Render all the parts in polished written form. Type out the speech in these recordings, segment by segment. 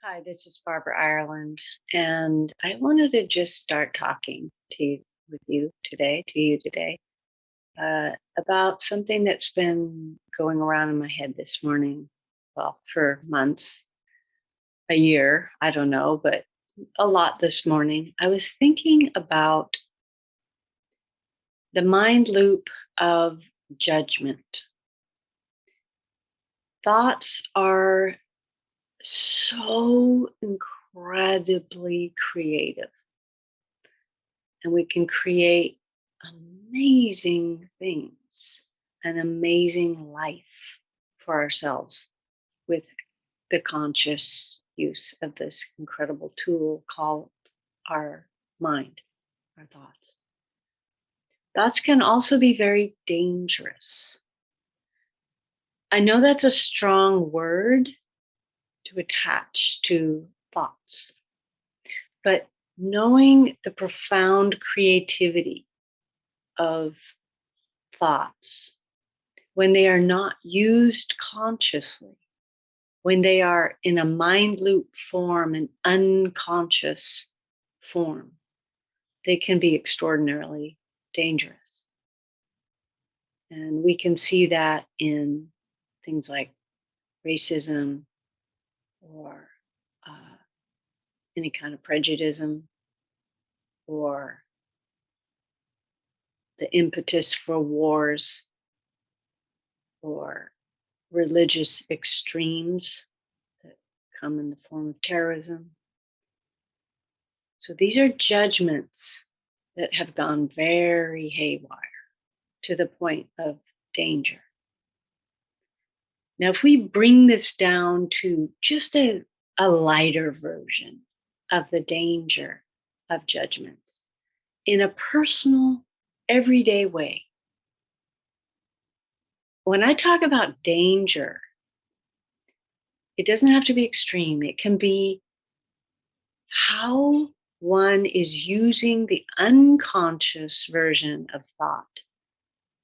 Hi, this is Barbara Ireland, and I wanted to just start talking to you today, about something that's been going around in my head this morning. Well, for months, a year, I don't know, but a lot this morning. I was thinking about the mind loop of judgment. Thoughts are so incredibly creative and we can create amazing things, an amazing life for ourselves with the conscious use of this incredible tool called our mind, our thoughts. Thoughts can also be very dangerous. I know that's a strong word to attach to thoughts, but knowing the profound creativity of thoughts when they are not used consciously, when they are in a mind loop form, an unconscious form, they can be extraordinarily dangerous. And we can see that in things like racism or uh, any kind of prejudice or the impetus for wars or religious extremes that come in the form of terrorism. So these are judgments that have gone very haywire to the point of danger. Now, if we bring this down to just a lighter version of the danger of judgments in a personal, everyday way, when I talk about danger, it doesn't have to be extreme. It can be how one is using the unconscious version of thought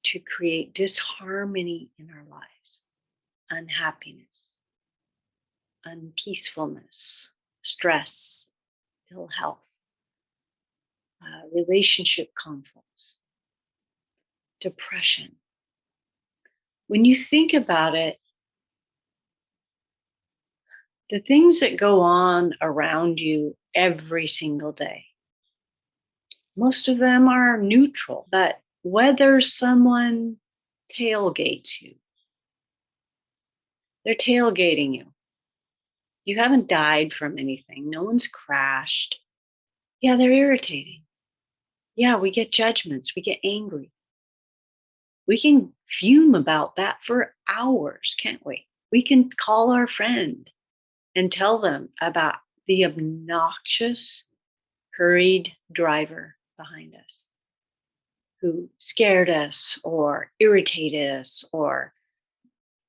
to create disharmony in our lives, unhappiness, unpeacefulness, stress, ill health, relationship conflicts, depression. When you think about it, the things that go on around you every single day, most of them are neutral, but whether someone tailgates you, they're tailgating you. You haven't died from anything. No one's crashed. Yeah, they're irritating. Yeah, we get judgments. We get angry. We can fume about that for hours, can't we? We can call our friend and tell them about the obnoxious, hurried driver behind us who scared us or irritated us, or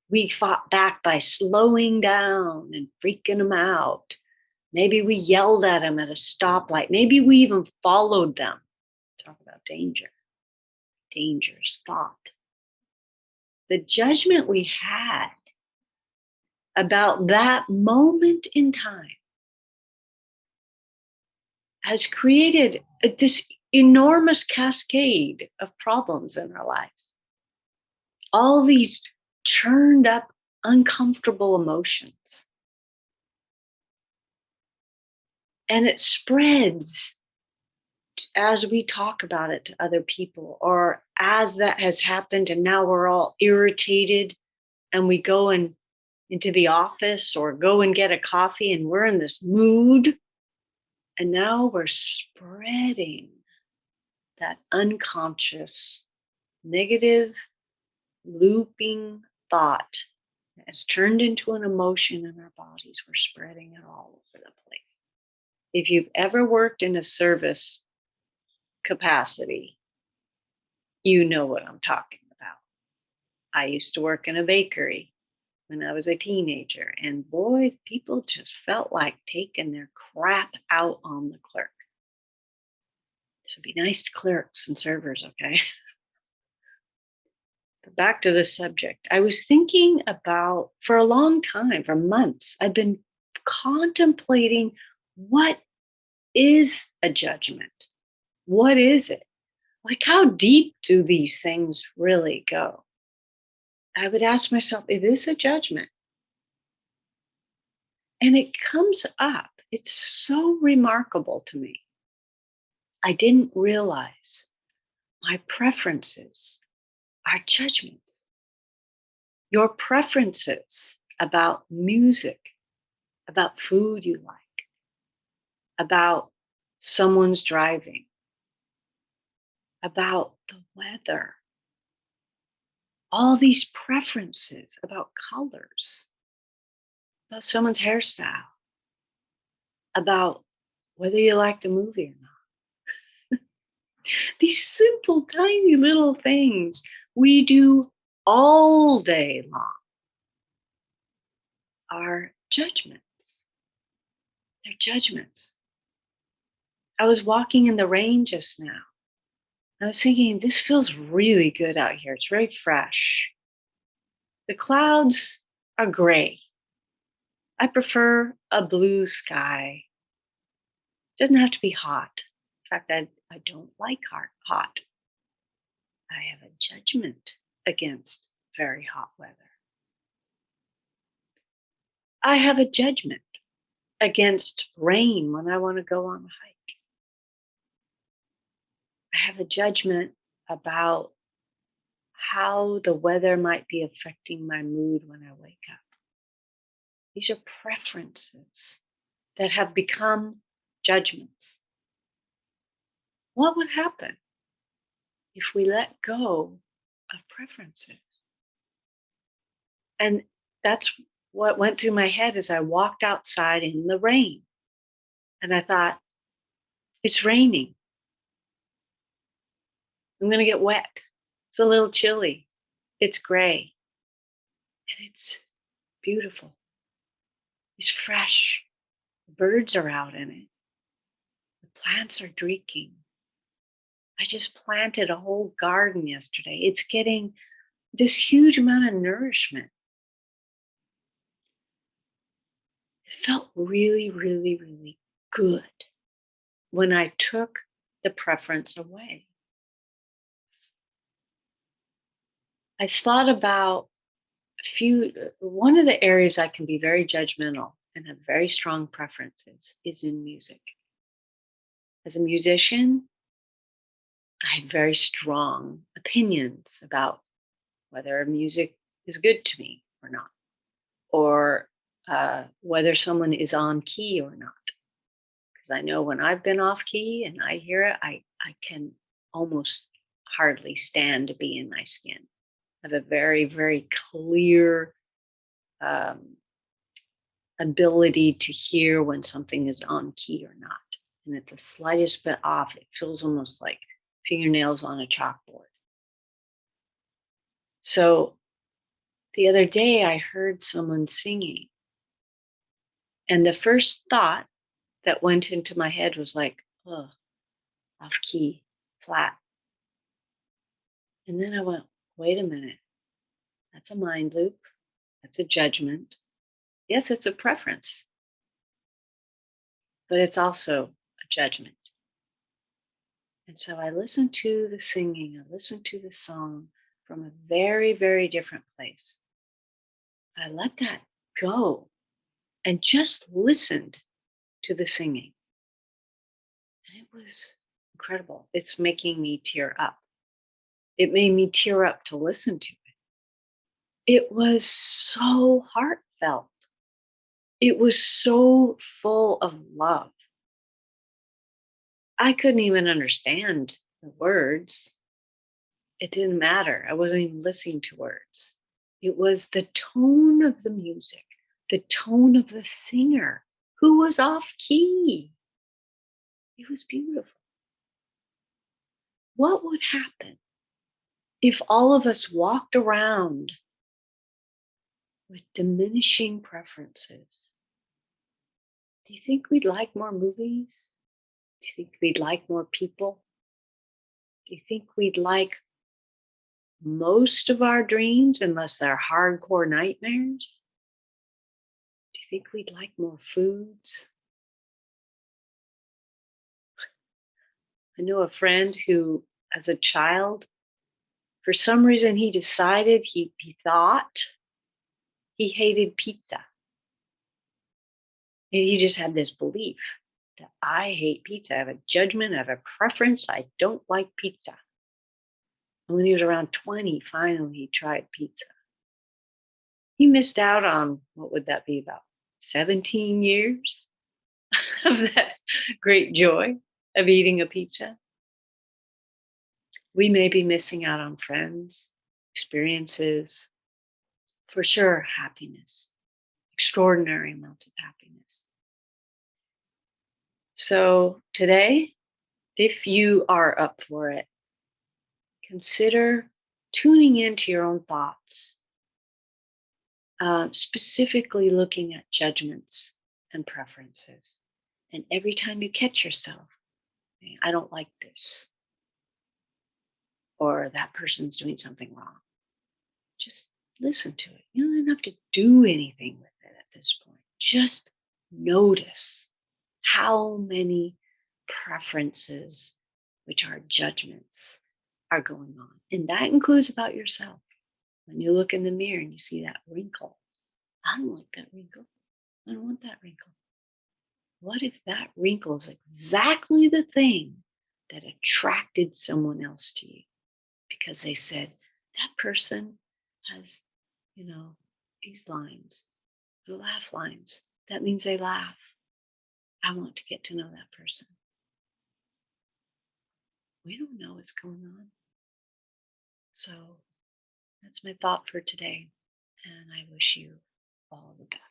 we fought back by slowing down and freaking them out. Maybe we yelled at them at a stoplight. Maybe we even followed them. Talk about danger, dangerous thought. The judgment we had about that moment in time has created this enormous cascade of problems in our lives. All these churned up, uncomfortable emotions. And it spreads as we talk about it to other people, or as that has happened and now we're all irritated and we go into the office or go and get a coffee and we're in this mood, and now we're spreading that unconscious negative looping thought has turned into an emotion in our bodies. We're spreading it all over the place. If you've ever worked in a service capacity, you know what I'm talking about. I used to work in a bakery when I was a teenager, and boy, people just felt like taking their crap out on the clerk. So be nice to clerks and servers, okay? But back to the subject. I was thinking about, for a long time, for months, I've been contemplating what is a judgment? What is it? Like, how deep do these things really go? I would ask myself, is this a judgment? And it comes up. It's so remarkable to me. I didn't realize my preferences are judgments. Your preferences about music, about food you like, about someone's driving, about the weather, all these preferences about colors, about someone's hairstyle, about whether you liked a movie or not. These simple, tiny little things we do all day long are judgments. They're judgments. I was walking in the rain just now. I was thinking, this feels really good out here. It's very fresh. The clouds are gray. I prefer a blue sky. It doesn't have to be hot. In fact, I don't like hot. I have a judgment against very hot weather. I have a judgment against rain when I want to go on a hike. I have a judgment about how the weather might be affecting my mood when I wake up. These are preferences that have become judgments. What would happen if we let go of preferences? And that's what went through my head as I walked outside in the rain. And I thought, it's raining. I'm going to get wet. It's a little chilly. It's gray. And it's beautiful. It's fresh. The birds are out in it. The plants are drinking. I just planted a whole garden yesterday. It's getting this huge amount of nourishment. It felt really, really, really good when I took the preference away. I thought about one of the areas I can be very judgmental and have very strong preferences is in music. As a musician, I have very strong opinions about whether music is good to me or not, or whether someone is on key or not. Because I know when I've been off key and I hear it, I can almost hardly stand to be in my skin. I have a very, very clear ability to hear when something is on key or not. And at the slightest bit off, it feels almost like fingernails on a chalkboard. So the other day, I heard someone singing. And the first thought that went into my head was like, oh, off key, flat. And then I went, wait a minute. That's a mind loop. That's a judgment. Yes, it's a preference, but it's also a judgment. And so I listened to the singing, I listened to the song from a very, very different place. I let that go and just listened to the singing. And it was incredible. It's making me tear up. It made me tear up to listen to it. It was so heartfelt. It was so full of love. I couldn't even understand the words. It didn't matter. I wasn't even listening to words. It was the tone of the music, the tone of the singer who was off key. It was beautiful. What would happen if all of us walked around with diminishing preferences? Do you think we'd like more movies? Do you think we'd like more people? Do you think we'd like most of our dreams unless they're hardcore nightmares? Do you think we'd like more foods. I know a friend who, as a child, for some reason, he thought he hated pizza. And he just had this belief that I hate pizza. I have a judgment, I have a preference. I don't like pizza. And when he was around 20, finally he tried pizza. He missed out on, what would that be, about 17 years of that great joy of eating a pizza. We may be missing out on friends, experiences, for sure, happiness, extraordinary amounts of happiness. So today, if you are up for it, consider tuning into your own thoughts, specifically looking at judgments and preferences. And every time you catch yourself, saying, I don't like this, or that person's doing something wrong, just listen to it. You don't even have to do anything with it at this point. Just notice how many preferences, which are judgments, are going on. And that includes about yourself. When you look in the mirror and you see that wrinkle, I don't like that wrinkle. I don't want that wrinkle. What if that wrinkle is exactly the thing that attracted someone else to you? Because they said, that person has, you know, these lines, the laugh lines. That means they laugh. I want to get to know that person. We don't know what's going on. So that's my thought for today. And I wish you all the best.